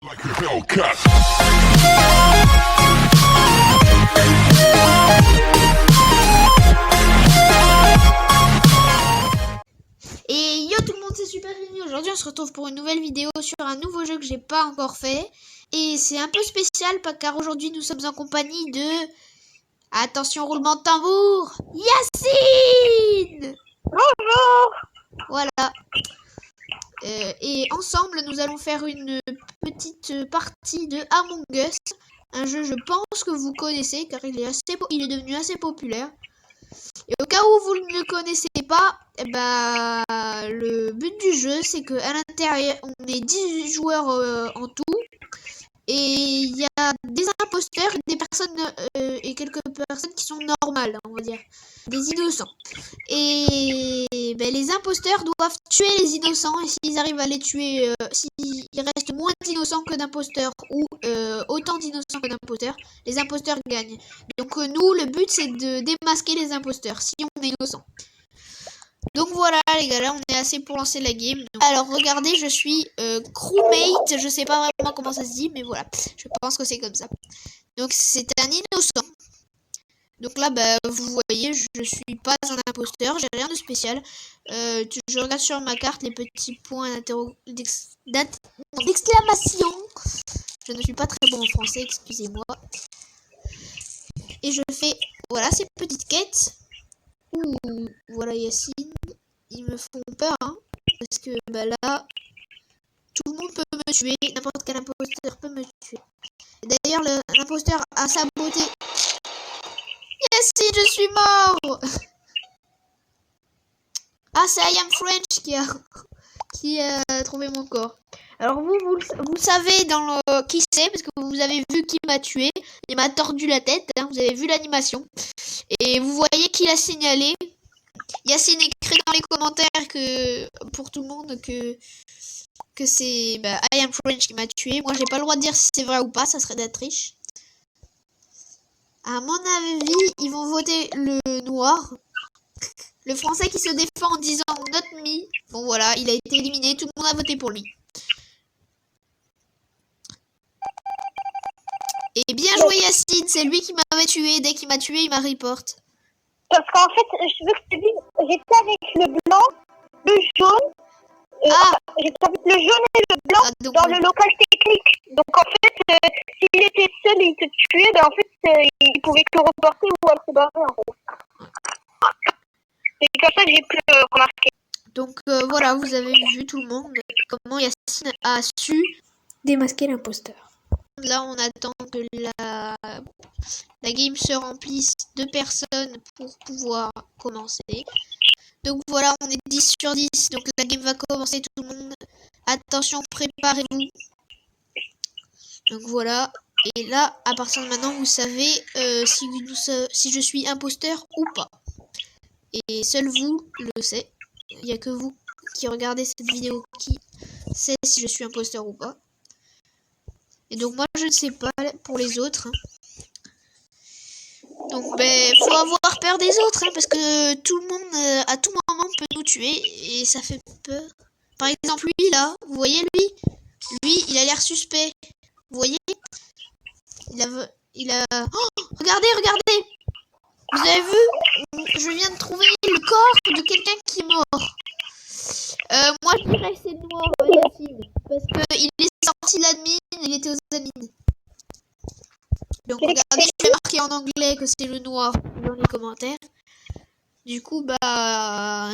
Et yo tout le monde, c'est Super Rémi. Aujourd'hui on se retrouve pour une nouvelle vidéo sur un nouveau jeu que j'ai pas encore fait. Et c'est un peu spécial car aujourd'hui nous sommes en compagnie de... Attention, roulement de tambour, Yacine. Bonjour. Voilà. Et ensemble nous allons faire une petite partie de Among Us. Un jeu, je pense que vous connaissez car il est devenu assez populaire. Et au cas où vous ne le connaissez pas, le but du jeu, c'est qu'à l'intérieur, on est 10 joueurs en tout. Et il y a des imposteurs et des personnes et quelques personnes qui sont normales, on va dire. Des innocents. Et les imposteurs doivent tuer les innocents. Et s'ils arrivent à les tuer, s'il reste moins d'innocents que d'imposteurs ou autant d'innocents que d'imposteurs, les imposteurs gagnent. Donc nous, le but c'est de démasquer les imposteurs si on est innocent. Donc voilà les gars, là on est assez pour lancer la game. Donc, alors regardez, je suis crewmate, je sais pas vraiment comment ça se dit, mais voilà, je pense que c'est comme ça. Donc c'est un innocent. Donc là, vous voyez, je suis pas un imposteur, j'ai rien de spécial. Je regarde sur ma carte les petits points d'exclamation. Je ne suis pas très bon en français, excusez-moi. Et je fais, voilà, ces petites quêtes. Ouh, voilà Yacine, ils me font peur, hein, parce que là, tout le monde peut me tuer, n'importe quel imposteur peut me tuer. D'ailleurs, l'imposteur a saboté. Yacine, je suis mort. Ah, c'est I Am French qui a trouvé mon corps. Alors vous savez qui c'est, parce que vous avez vu qui m'a tué. Il m'a tordu la tête, hein, vous avez vu l'animation. Et vous voyez qui l'a signalé. Yacine écrit dans les commentaires pour tout le monde que c'est I Am French qui m'a tué. Moi j'ai pas le droit de dire si c'est vrai ou pas, ça serait de la triche. À mon avis, ils vont voter le noir. Le français qui se défend en disant not me. Bon voilà, il a été éliminé, tout le monde a voté pour lui. Et bien joué Yacine, c'est lui qui m'avait tué. Dès qu'il m'a tué, il m'a report. Parce qu'en fait, je veux que je te dise, j'étais avec le blanc, le jaune. J'étais avec le jaune et le blanc dans le local technique. Donc en fait, s'il était seul et il te tuait, en fait, il pouvait que te reporter ou elle se barrer en fait. C'est comme ça que j'ai pu remarquer. Donc voilà, vous avez vu tout le monde comment Yacine a su démasquer l'imposteur. Là, on attend que la game se remplisse de personnes pour pouvoir commencer. Donc voilà, on est 10 sur 10. Donc la game va commencer, tout le monde. Attention, préparez-vous. Donc voilà. Et là, à partir de maintenant, vous savez si je suis imposteur ou pas. Et seul vous le savez. Il n'y a que vous qui regardez cette vidéo qui sait si je suis imposteur ou pas. Et donc moi je ne sais pas pour les autres. Donc faut avoir peur des autres, hein, parce que tout le monde à tout moment peut nous tuer et ça fait peur. Par exemple lui là, vous voyez lui il a l'air suspect. Vous voyez, il a oh, regardez, vous avez vu, je viens de trouver le corps de quelqu'un qui est mort. Moi je dirais que c'est noir, Yacine, parce qu'il est sorti de l'admin, il était aux admins. Donc regardez, je vais marquer en anglais que c'est le noir dans les commentaires. Du coup,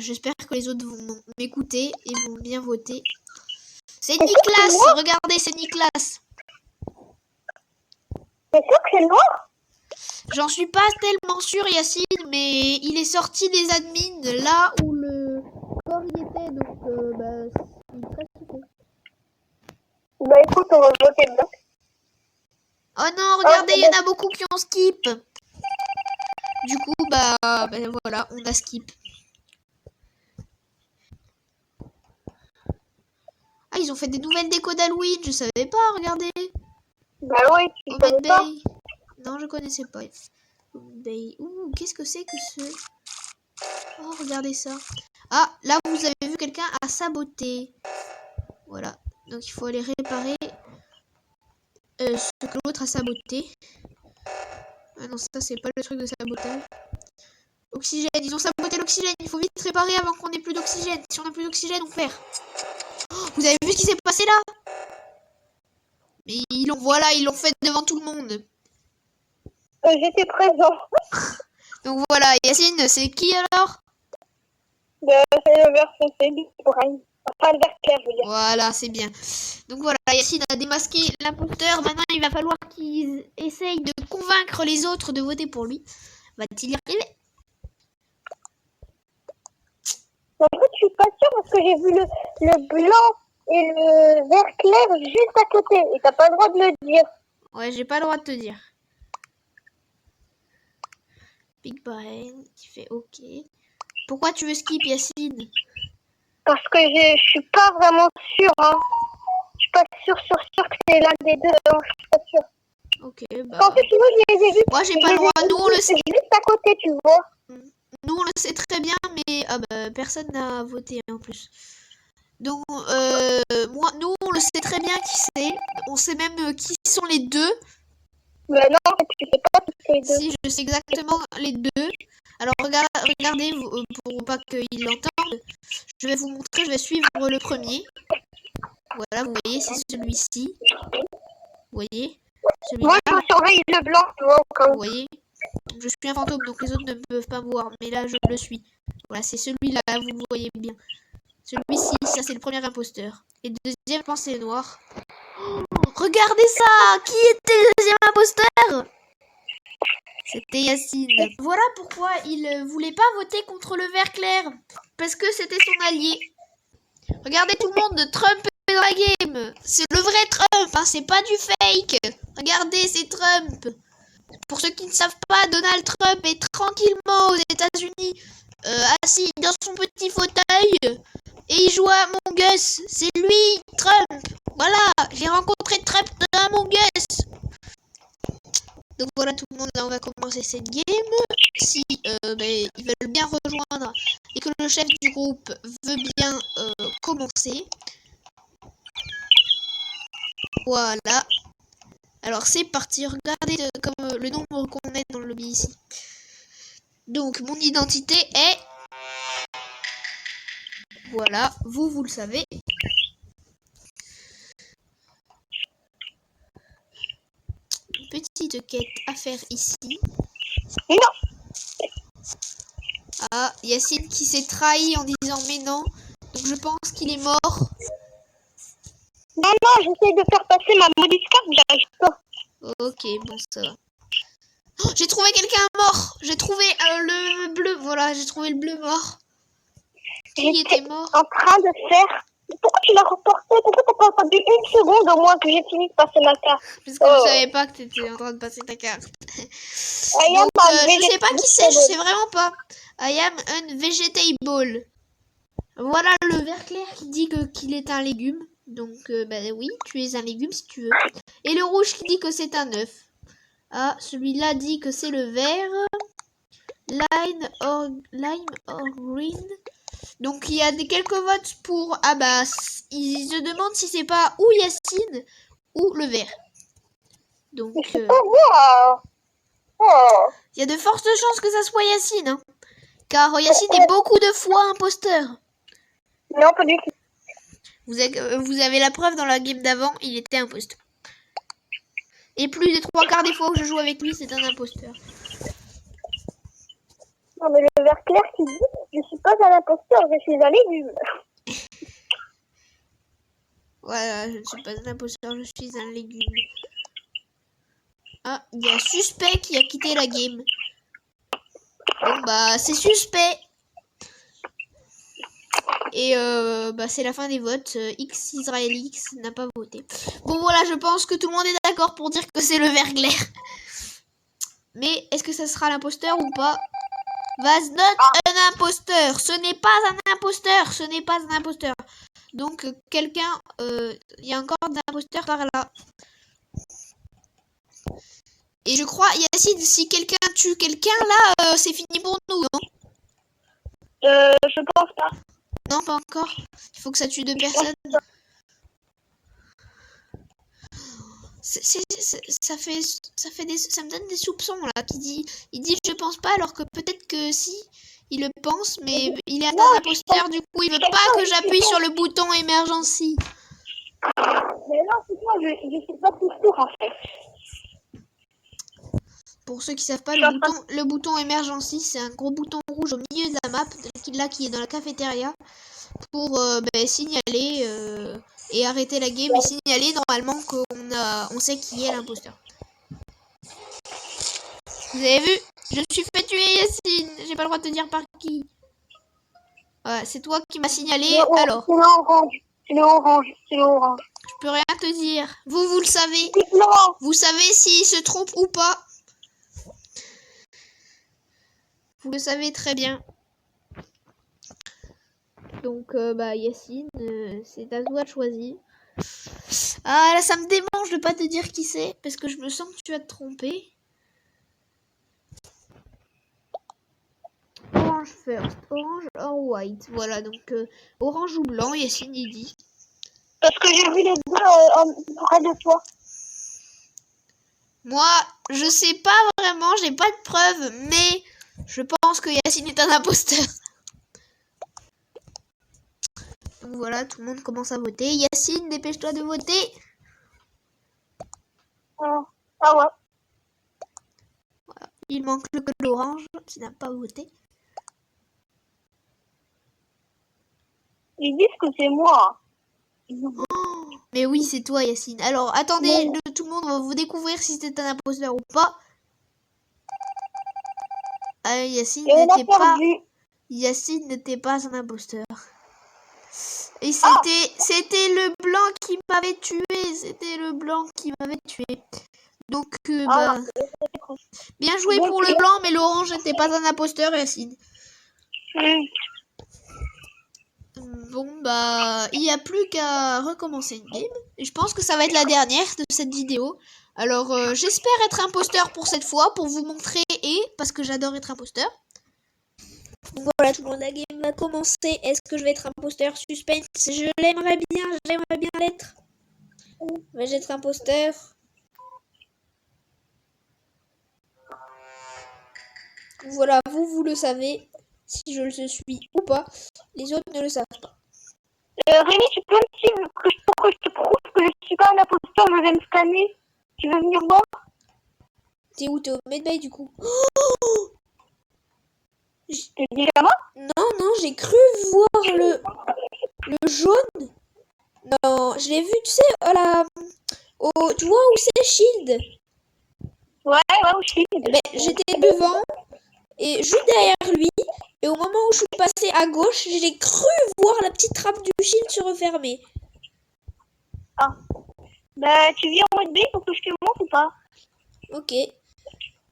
j'espère que les autres vont m'écouter et vont bien voter. C'est Nicolas, regardez, c'est Nicolas. C'est sûr que c'est noir? J'en suis pas tellement sûr, Yacine, mais il est sorti des admins là où le corps y était, donc il est très super. Écoute, on va voter blanc. Oh non, regardez, il y en a beaucoup qui ont skip. Du coup, voilà, on a skip. Ah, ils ont fait des nouvelles décos d'Halloween, je savais pas, regardez. Bah oui, tu savais pas. Non, je connaissais pas. Ouh, qu'est-ce que c'est que ce... Oh, regardez ça. Ah, là, vous avez vu quelqu'un a saboté. Voilà, donc il faut aller réparer ce que l'autre a saboté. Ah non, ça c'est pas le truc de sabotage. Oxygène, ils ont saboté l'oxygène. Il faut vite réparer avant qu'on ait plus d'oxygène. Si on a plus d'oxygène, on perd. Oh, vous avez vu ce qui s'est passé là? Mais voilà, ils l'ont fait devant tout le monde. J'étais présent. Donc voilà, Yacine, c'est qui alors? C'est le vert foncé du Brian. Enfin, le vert clair, je veux dire. Voilà, c'est bien. Donc voilà, Yacine a démasqué l'imposteur. Maintenant, il va falloir qu'il essaye de convaincre les autres de voter pour lui. Va-t-il y arriver? En fait, je suis pas sûre parce que j'ai vu le blanc et le vert clair juste à côté. Et t'as pas le droit de le dire. Ouais, j'ai pas le droit de te dire. Big Brain qui fait OK. Pourquoi tu veux skip, Yacine? Parce que je suis pas vraiment sûre. Hein. Je suis pas sûre que c'est l'un des deux. Non, je suis pas sûre. OK, bah... En fait, sinon, je les ai vus. Moi, j'ai pas le droit. Nous, on le sait. Juste à côté, tu vois. Nous, on le sait très bien, mais personne n'a voté en plus. Donc, nous, on le sait très bien qui c'est. On sait même qui sont les deux. Mais non, en fait, tu sais pas qui c'est les deux. Si, je sais exactement les deux. Alors, regardez, pour pas qu'ils l'entendent. Je vais vous montrer, je vais suivre le premier. Voilà, vous voyez, c'est celui-ci. Vous voyez? Moi, je surveille le blanc, tu vois, au cas Vous où. voyez? Je suis un fantôme, donc les autres ne peuvent pas me voir. Mais là, je le suis. Voilà, c'est celui-là, vous le voyez bien. Celui-ci, ça c'est le premier imposteur. Et le deuxième, je pense, c'est noir. Oh, regardez ça! Qui était le deuxième imposteur? C'était Yacine. Voilà pourquoi il voulait pas voter contre le vert clair. Parce que c'était son allié. Regardez tout le monde, Trump est dans la game. C'est le vrai Trump, hein, c'est pas du fake. Regardez, c'est Trump. Pour ceux qui ne savent pas, Donald Trump est tranquillement aux États-Unis, assis dans son petit fauteuil. Et il joue à Among Us. C'est lui, Trump. Voilà, j'ai rencontré Trump dans Among Us. Donc voilà tout le monde, là on va commencer cette game. Si ils veulent bien rejoindre et que le chef du groupe veut bien commencer. Voilà. Alors c'est parti, regardez comme le nombre qu'on est dans le lobby ici. Donc mon identité est... Voilà, vous le savez. Une petite quête à faire ici. Non. Ah, Yacine qui s'est trahi en disant mais non. Donc je pense qu'il est mort. Non, j'essaie de faire passer ma modif carte, j'arrive pas. Ok, bon ça va. Oh, j'ai trouvé quelqu'un mort. J'ai trouvé le bleu. Voilà, j'ai trouvé le bleu mort. Qui était mort? En train de faire... Pourquoi tu l'as reporté? Pourquoi t'as pas attendu une seconde au moins que j'ai fini de passer ma carte? Parce que je savais pas que t'étais en train de passer ta carte. Donc, je sais pas qui c'est, je sais vraiment pas. I am un vegetable. Voilà le vert clair qui dit qu'il est un légume. Donc, oui, tu es un légume si tu veux. Et le rouge qui dit que c'est un œuf. Ah, celui-là dit que c'est le vert. Lime or green. Donc, il y a quelques votes pour Abbas. Ils se demandent si c'est pas ou Yacine ou le vert. Donc, il y a de fortes chances que ça soit Yacine. Hein, car Yacine est beaucoup de fois imposteur. Non, pas du tout. Vous avez la preuve dans la game d'avant, il était imposteur. Et plus des 3/4 des fois où je joue avec lui, c'est un imposteur. Non, mais le vert clair qui dit je suis pas un imposteur, je suis un légume. Voilà, je ne suis pas un imposteur, je suis un légume. Ah, il y a un suspect qui a quitté la game. Bon, c'est suspect. Et c'est la fin des votes. X Israël X n'a pas voté. Bon, voilà, je pense que tout le monde est d'accord pour dire que c'est le vert clair. Mais est-ce que ça sera l'imposteur ou pas? Was not un imposteur. Ce n'est pas un imposteur. Ce n'est pas un imposteur. Donc, quelqu'un... Il y a encore un imposteur par là. Et je crois, Yacine, si quelqu'un tue quelqu'un, là, c'est fini pour nous, non? Je pense pas. Non, pas encore. Il faut que ça tue 2 personnes. Ça me donne des soupçons là. Il dit je pense pas alors que peut-être que si il le pense, mais il est un imposteur du coup il veut pas que j'appuie sur le bouton emergency. Mais non, c'est moi, je sais pas tout sûr en fait. Pour ceux qui savent pas, le bouton emergency, c'est un gros bouton rouge au milieu de la map, là qui est dans la cafétéria, pour signaler et arrêter la game et signaler normalement qu'on sait qui est l'imposteur. Vous avez vu? Je me suis fait tuer, Yacine. J'ai pas le droit de te dire par qui. C'est toi qui m'as signalé. Alors. C'est l'orange. C'est l'orange. C'est l'orange. Je peux rien te dire. Vous le savez. Non. Vous savez s'il se trompe ou pas. Vous le savez très bien. Donc, Yacine, c'est à toi de choisir. Ah, là, ça me démange de pas te dire qui c'est, parce que je me sens que tu vas te tromper. Orange first. Orange or white. Voilà, donc, orange ou blanc, Yacine, il dit. Parce que j'ai vu les deux près de toi. Moi, je sais pas vraiment, j'ai pas de preuves, mais je pense que Yacine est un imposteur. Donc voilà, tout le monde commence à voter. Yacine, dépêche-toi de voter. Ah ouais. Voilà. Il manque le code orange qui n'a pas voté. Ils disent que c'est moi. Oh, mais oui, c'est toi, Yacine. Alors, attendez, tout le monde va vous découvrir si c'est un imposteur ou pas. Yacine n'était pas un imposteur. Et c'était le blanc qui m'avait tué. C'était le blanc qui m'avait tué. Donc, bien joué pour le blanc, mais l'orange n'était pas un imposteur, Yacine. Bon, il n'y a plus qu'à recommencer une game. Et je pense que ça va être la dernière de cette vidéo. Alors, j'espère être imposteur pour cette fois, pour vous montrer parce que j'adore être imposteur. Donc voilà, tout le monde, la game va commencer. Est-ce que je vais être imposteur? Suspense, je l'aimerais bien l'être. Vais-je être imposteur? Voilà, vous le savez, si je le suis ou pas. Les autres ne le savent pas. Rémi, tu peux me dire pour que je te prouve que je suis pas un imposteur, je vais me scanner. Tu veux venir voir? T'es où? T'es au Medbay du coup? T'es déjà moi? Non, j'ai cru voir le jaune. Non, je l'ai vu, tu sais, tu vois où c'est Shield? Ouais, où Shield. J'étais devant et juste derrière lui. Et au moment où je suis passé à gauche, j'ai cru voir la petite trappe du Shield se refermer. Ah. Tu viens en mode B pour que je te montre ou pas? Ok.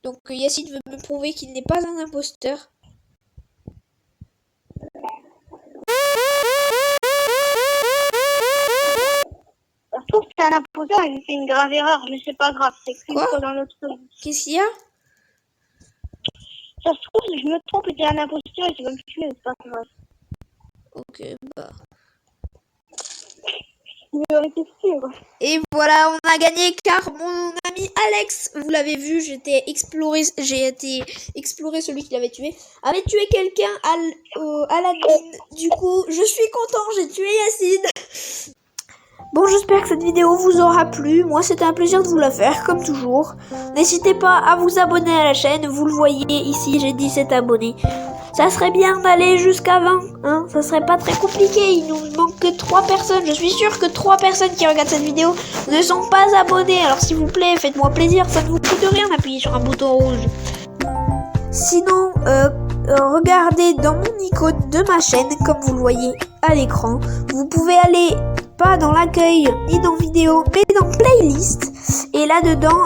Donc Yacine veut me prouver qu'il n'est pas un imposteur. Ça se trouve que c'est un imposteur et j'ai fait une grave erreur, mais c'est pas grave, c'est qu'une fois dans l'autre. Qu'est-ce qu'il y a? Ça se trouve que je me trompe et t'es un imposteur et tu vas me tuer, c'est pas grave. Ok, Et voilà, on a gagné car mon ami Alex, vous l'avez vu, j'ai été explorer celui qui l'avait tué, avait tué quelqu'un à l'admin. Du coup, je suis content, j'ai tué Yacine. Bon, j'espère que cette vidéo vous aura plu. Moi, c'était un plaisir de vous la faire, comme toujours. N'hésitez pas à vous abonner à la chaîne. Vous le voyez ici, j'ai 17 abonnés. Ça serait bien d'aller jusqu'à 20, hein. Ça serait pas très compliqué. Il nous manque que 3 personnes. Je suis sûre que 3 personnes qui regardent cette vidéo ne sont pas abonnées. Alors, s'il vous plaît, faites-moi plaisir. Ça ne vous coûte rien d'appuyer sur un bouton rouge. Sinon, regardez dans mon icône de ma chaîne, comme vous le voyez à l'écran. Vous pouvez aller pas dans l'accueil ni dans vidéo, mais dans playlist. Et là-dedans,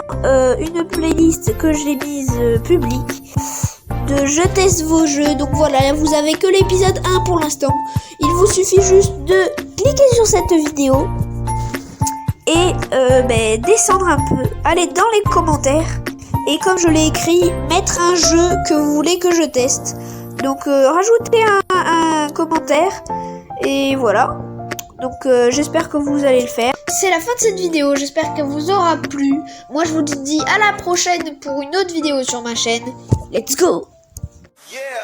une playlist que j'ai mise publique de Je teste vos jeux. Donc voilà, vous avez que l'épisode 1 pour l'instant. Il vous suffit juste de cliquer sur cette vidéo et descendre un peu, aller dans les commentaires et comme je l'ai écrit, mettre un jeu que vous voulez que je teste. Donc rajoutez un commentaire et voilà. Donc j'espère que vous allez le faire. c'est la fin de cette vidéo. J'espère qu'elle vous aura plu. Moi, je vous dis à la prochaine pour une autre vidéo sur ma chaîne. Let's go! Yeah.